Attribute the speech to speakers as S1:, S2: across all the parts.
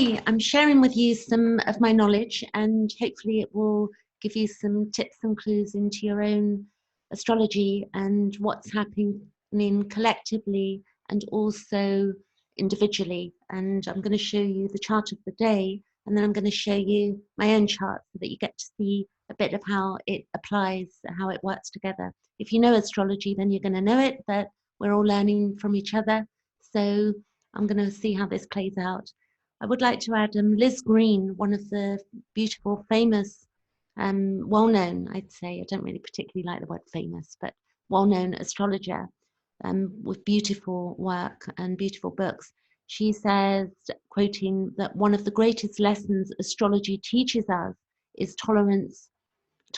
S1: I'm sharing with you some of my knowledge, and hopefully it will give you some tips and clues into your own astrology and what's happening collectively and also individually. And I'm going to show you the chart of the day, and then I'm going to show you my own chart so that you get to see a bit of how it applies, how it works together. If you know astrology, then you're going to know it, but we're all learning from each other. So I'm going to see how this plays out. I would like to add Liz Green, one of the beautiful, famous, well-known, I'd say, I don't really particularly like the word famous, but well-known astrologer with beautiful work and beautiful books. She says, quoting, that one of the greatest lessons astrology teaches us is tolerance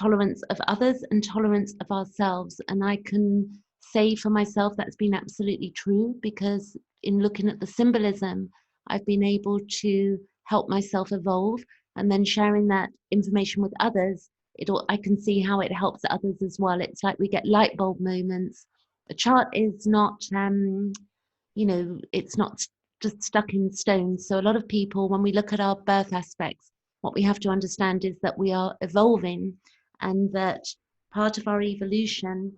S1: of others and tolerance of ourselves. And I can say for myself that's been absolutely true, because in looking at the symbolism, I've been able to help myself evolve, and then sharing that information with others, I can see how it helps others as well. It's like we get light bulb moments. A chart is not, it's not just stuck in stone. So a lot of people, when we look at our birth aspects, what we have to understand is that we are evolving, and that part of our evolution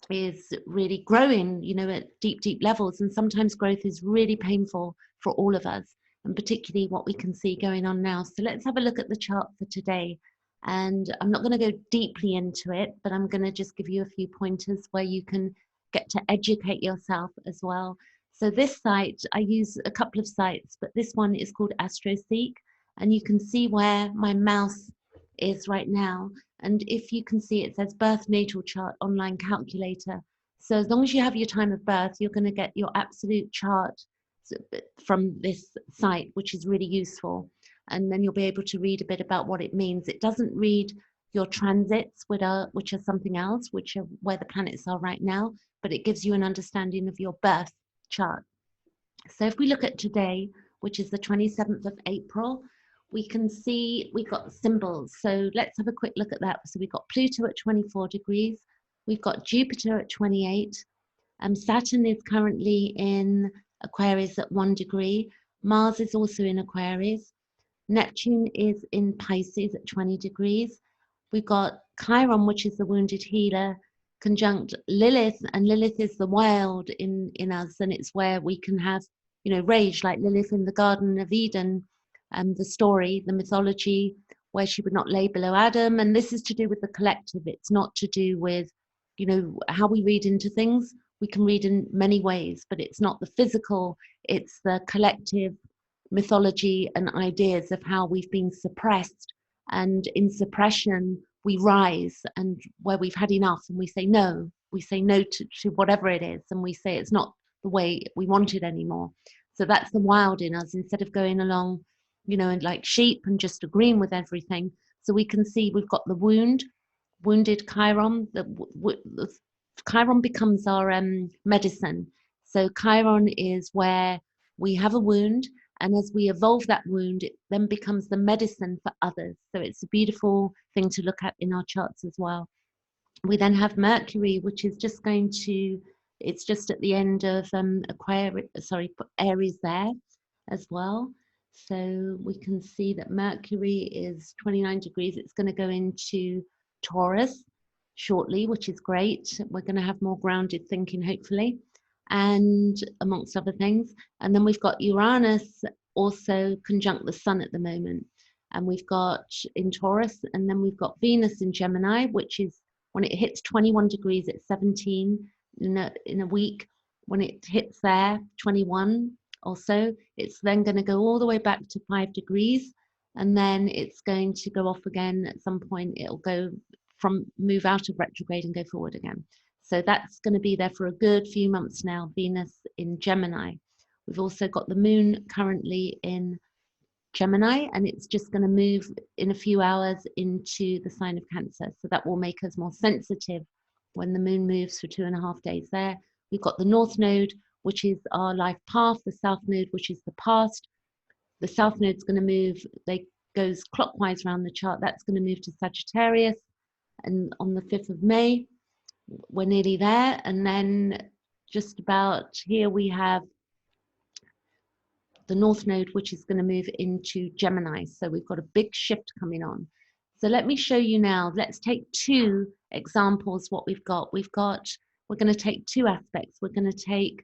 S1: is really growing, at deep, deep levels. And sometimes growth is really painful for all of us, and particularly what we can see going on now. So let's have a look at the chart for today. And I'm not going to go deeply into it, but I'm going to just give you a few pointers where you can get to educate yourself as well. So this site, I use a couple of sites, but this one is called AstroSeek, and you can see where my mouse is right now. And if you can see, it says birth natal chart online calculator. So as long as you have your time of birth, you're going to get your absolute chart from this site, which is really useful. And then you'll be able to read a bit about what it means. It doesn't read your transits, which are something else, which are where the planets are right now, but it gives you an understanding of your birth chart. So if we look at today, which is the 27th of April, we can see we've got symbols. So let's have a quick look at that. So we've got Pluto at 24 degrees. We've got Jupiter at 28. Saturn is currently in Aquarius at 1 degree. Mars is also in Aquarius. Neptune is in Pisces at 20 degrees. We've got Chiron, which is the wounded healer, conjunct Lilith, and Lilith is the wild in us, and it's where we can have, rage, like Lilith in the Garden of Eden, the story, the mythology, where she would not lay below Adam. And this is to do with the collective. It's not to do with, how we read into things. We can read in many ways, but it's not the physical, it's the collective mythology and ideas of how we've been suppressed. And in suppression, we rise, and where we've had enough and we say no to whatever it is, and we say it's not the way we want it anymore. So that's the wild in us, instead of going along, and like sheep and just agreeing with everything. So we can see we've got the wounded Chiron. The Chiron becomes our medicine. So Chiron is where we have a wound, and as we evolve that wound, it then becomes the medicine for others. So it's a beautiful thing to look at in our charts as well. We then have Mercury, which is just it's just at the end of Aries there as well. So we can see that Mercury is 29 degrees. It's going to go into Taurus shortly, which is great. We're going to have more grounded thinking, hopefully, and amongst other things. And then we've got Uranus also conjunct the Sun at the moment. And we've got in Taurus, and then we've got Venus in Gemini, which is when it hits 21 degrees, it's 17 in a week. When it hits there, 21 also, it's then going to go all the way back to 5 degrees. And then it's going to go off again at some point. It'll move out of retrograde and go forward again. So that's going to be there for a good few months now, Venus in Gemini. We've also got the moon currently in Gemini, and it's just going to move in a few hours into the sign of Cancer. So that will make us more sensitive when the moon moves for 2.5 days there. We've got the North Node, which is our life path, the South Node, which is the past. The South Node's going to move, goes clockwise around the chart. That's going to move to Sagittarius, and on the 5th of May, we're nearly there. And then just about here we have the North Node, which is going to move into Gemini. So we've got a big shift coming on. So let me show you now. Let's take two examples what we've got. We're going to take two aspects. We're going to take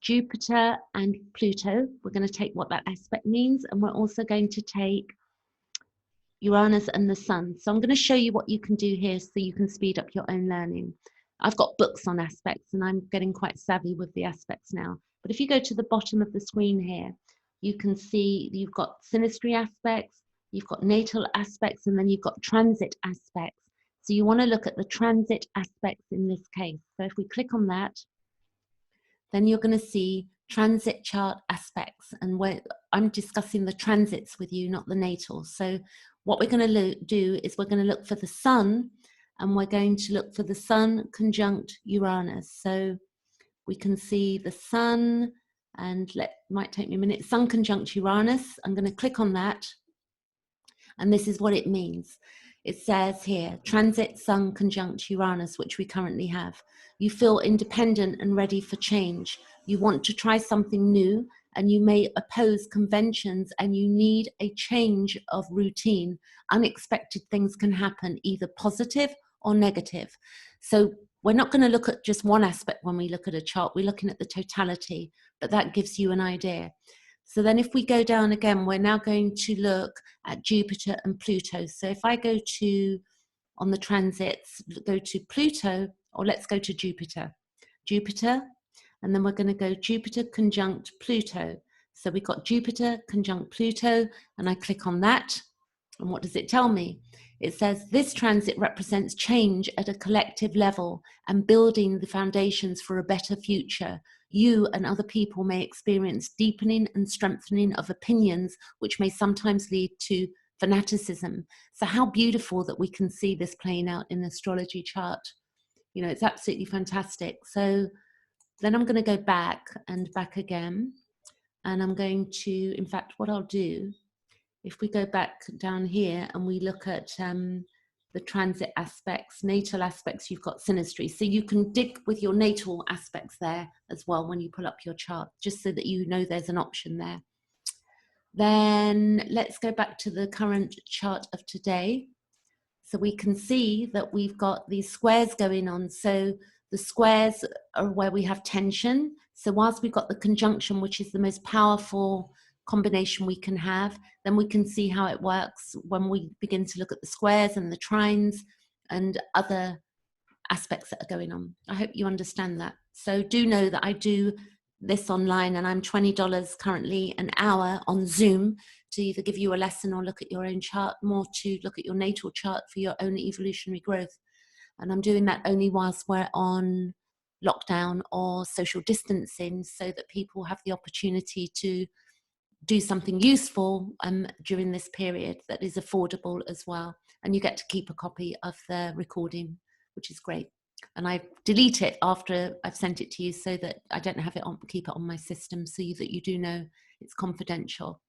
S1: Jupiter and Pluto. We're going to take what that aspect means, and we're also going to take Uranus and the Sun. So I'm going to show you what you can do here so you can speed up your own learning. I've got books on aspects and I'm getting quite savvy with the aspects now. But if you go to the bottom of the screen here, you can see you've got synastry aspects, you've got natal aspects, and then you've got transit aspects. So you want to look at the transit aspects in this case. So if we click on that, then you're going to see transit chart aspects, and where I'm discussing the transits with you, not the natal. So what we're going to do is we're going to look for the Sun, and we're going to look for the Sun conjunct Uranus. So we can see the Sun, and might take me a minute, Sun conjunct Uranus. I'm going to click on that, and this is what it means. It says here, transit Sun conjunct Uranus, which we currently have. You feel independent and ready for change. You want to try something new, and you may oppose conventions, and you need a change of routine. Unexpected things can happen, either positive or negative. So we're not going to look at just one aspect when we look at a chart. We're looking at the totality, but that gives you an idea. So then if we go down again, we're now going to look at Jupiter and Pluto. So if I go to, on the transits, go to Pluto, or let's go to Jupiter. Jupiter, and then we're going to go Jupiter conjunct Pluto. So we've got Jupiter conjunct Pluto, and I click on that. And what does it tell me? It says this transit represents change at a collective level and building the foundations for a better future. You and other people may experience deepening and strengthening of opinions, which may sometimes lead to fanaticism. So how beautiful that we can see this playing out in the astrology chart. You know, it's absolutely fantastic. So then I'm going to go back and back again. And I'm going to, in fact, what I'll do, if we go back down here and we look at the transit aspects, natal aspects, you've got synastry. So you can dig with your natal aspects there as well when you pull up your chart, just so that you know there's an option there. Then let's go back to the current chart of today. So we can see that we've got these squares going on. So the squares are where we have tension. So whilst we've got the conjunction, which is the most powerful combination we can have, then we can see how it works when we begin to look at the squares and the trines and other aspects that are going on. I hope you understand that. So do know that I do this online, and I'm $20 currently an hour on Zoom to either give you a lesson or look at your own chart, more to look at your natal chart for your own evolutionary growth. And I'm doing that only whilst we're on lockdown or social distancing, so that people have the opportunity to do something useful during this period that is affordable as well. And you get to keep a copy of the recording, which is great. And I delete it after I've sent it to you so that I don't have it on, keep it on my system, so that you do know it's confidential.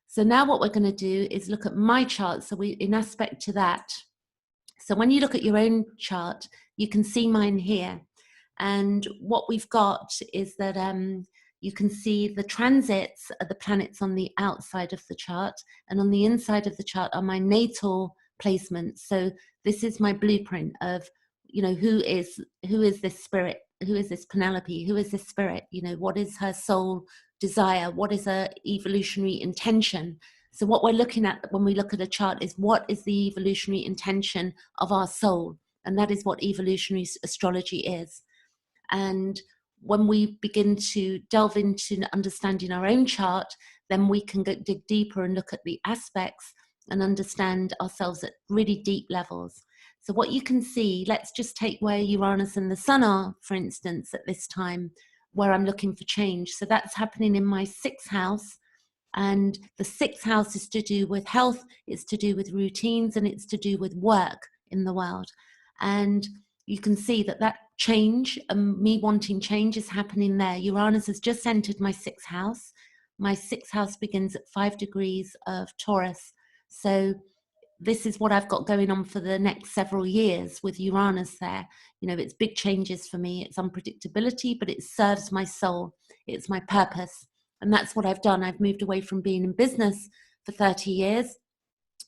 S1: So now what we're going to do is look at my chart. So in aspect to that, so when you look at your own chart, you can see mine here. And what we've got is that you can see the transits are the planets on the outside of the chart, and on the inside of the chart are my natal placements. So this is my blueprint of, you know, who is this spirit? Who is this Penelope? Who is this spirit? You know, what is her soul desire? What is her evolutionary intention? So what we're looking at when we look at a chart is, what is the evolutionary intention of our soul? And that is what evolutionary astrology is. And when we begin to delve into understanding our own chart, then we can dig deeper and look at the aspects and understand ourselves at really deep levels. So what you can see, let's just take where Uranus and the Sun are, for instance, at this time, where I'm looking for change. So that's happening in my 6th house. And the 6th house is to do with health, it's to do with routines, and it's to do with work in the world. And you can see that that change, me wanting change, is happening there. Uranus has just entered my 6th house. My 6th house begins at 5 degrees of Taurus. So this is what I've got going on for the next several years with Uranus there. You know, it's big changes for me. It's unpredictability, but it serves my soul. It's my purpose. And that's what I've done. I've moved away from being in business for 30 years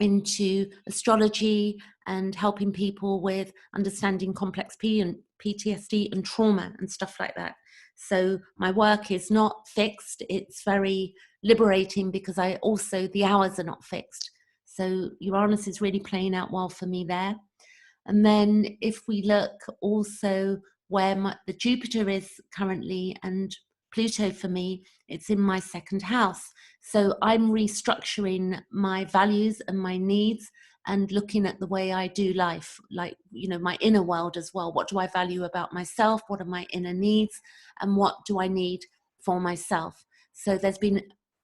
S1: into astrology and helping people with understanding complex PTSD and trauma and stuff like that. So my work is not fixed. It's very liberating because the hours are not fixed. So Uranus is really playing out well for me there. And then if we look also where the Jupiter is currently and Pluto for me, it's in my second house. So I'm restructuring my values and my needs and looking at the way I do life, like, you know, my inner world as well. What do I value about myself? What are my inner needs? And what do I need for myself? So there's been a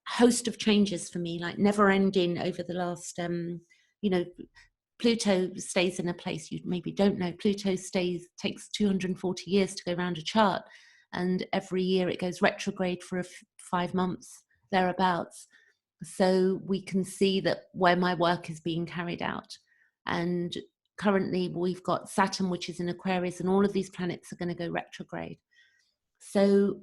S1: host of changes for me, like never ending over the last, Pluto stays in a place you maybe don't know. Pluto takes 240 years to go around a chart. And every year it goes retrograde for 5 months, thereabouts. So we can see that where my work is being carried out. And currently we've got Saturn, which is in Aquarius, and all of these planets are going to go retrograde. So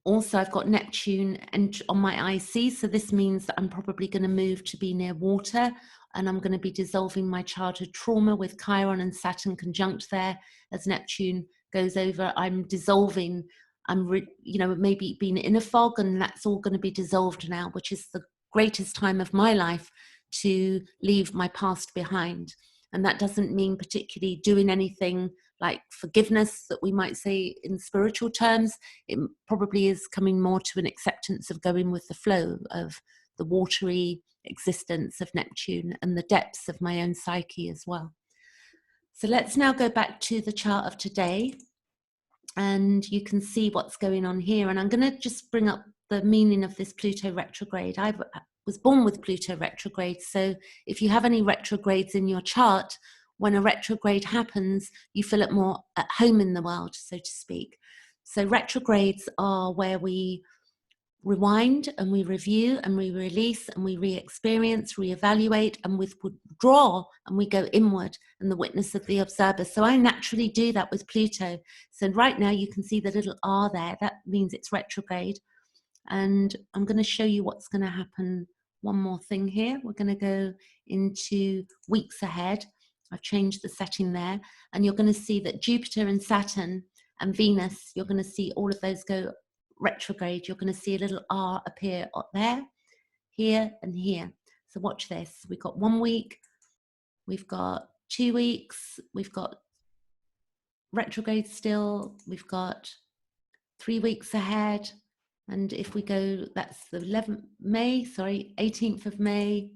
S1: also I've got Neptune and on my IC, so this means that I'm probably going to move to be near water, and I'm going to be dissolving my childhood trauma with Chiron and Saturn conjunct there. As Neptune goes over, I'm dissolving, maybe being in a fog, and that's all going to be dissolved now, which is the greatest time of my life to leave my past behind. And that doesn't mean particularly doing anything like forgiveness that we might say in spiritual terms. It probably is coming more to an acceptance of going with the flow of the watery existence of Neptune and the depths of my own psyche as well. So let's now go back to the chart of today, and you can see what's going on here. And I'm going to just bring up the meaning of this Pluto retrograde. I was born with Pluto retrograde, so if you have any retrogrades in your chart, when a retrograde happens, you feel it more at home in the world, so to speak. So retrogrades are where we rewind and we review and we release and we re-experience, re-evaluate, and we withdraw and we go inward and the witness of the observer. So I naturally do that with Pluto. So right now you can see the little R there. That means it's retrograde. And I'm going to show you what's going to happen. One more thing here. We're going to go into weeks ahead. I've changed the setting there, and you're going to see that Jupiter and Saturn and Venus, you're going to see all of those go retrograde. You're going to see a little R appear up there, here, and here. So watch this. We've got 1 week, we've got 2 weeks, we've got retrograde still, we've got 3 weeks ahead. And if we go, that's the 18th of May.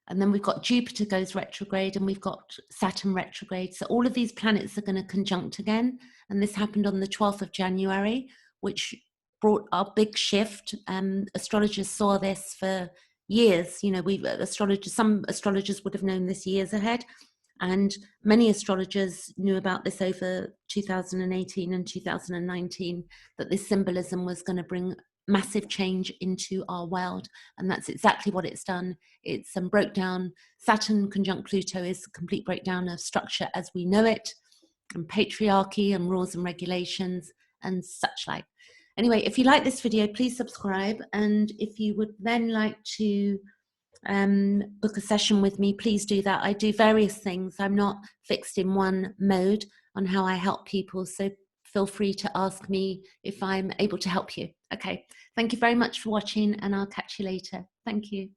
S1: And then we've got Jupiter goes retrograde, and we've got Saturn retrograde. So all of these planets are going to conjunct again. And this happened on the 12th of January, which brought our big shift. Astrologers saw this for years. You know, some astrologers would have known this years ahead. And many astrologers knew about this over 2018 and 2019, that this symbolism was going to bring massive change into our world. And that's exactly what it's done. It's broke down. Saturn conjunct Pluto is a complete breakdown of structure as we know it, and patriarchy and rules and regulations and such like. Anyway, if you like this video, please subscribe. And if you would then like to book a session with me, please do that. I do various things. I'm not fixed in one mode on how I help people. So feel free to ask me if I'm able to help you. Okay. Thank you very much for watching, and I'll catch you later. Thank you.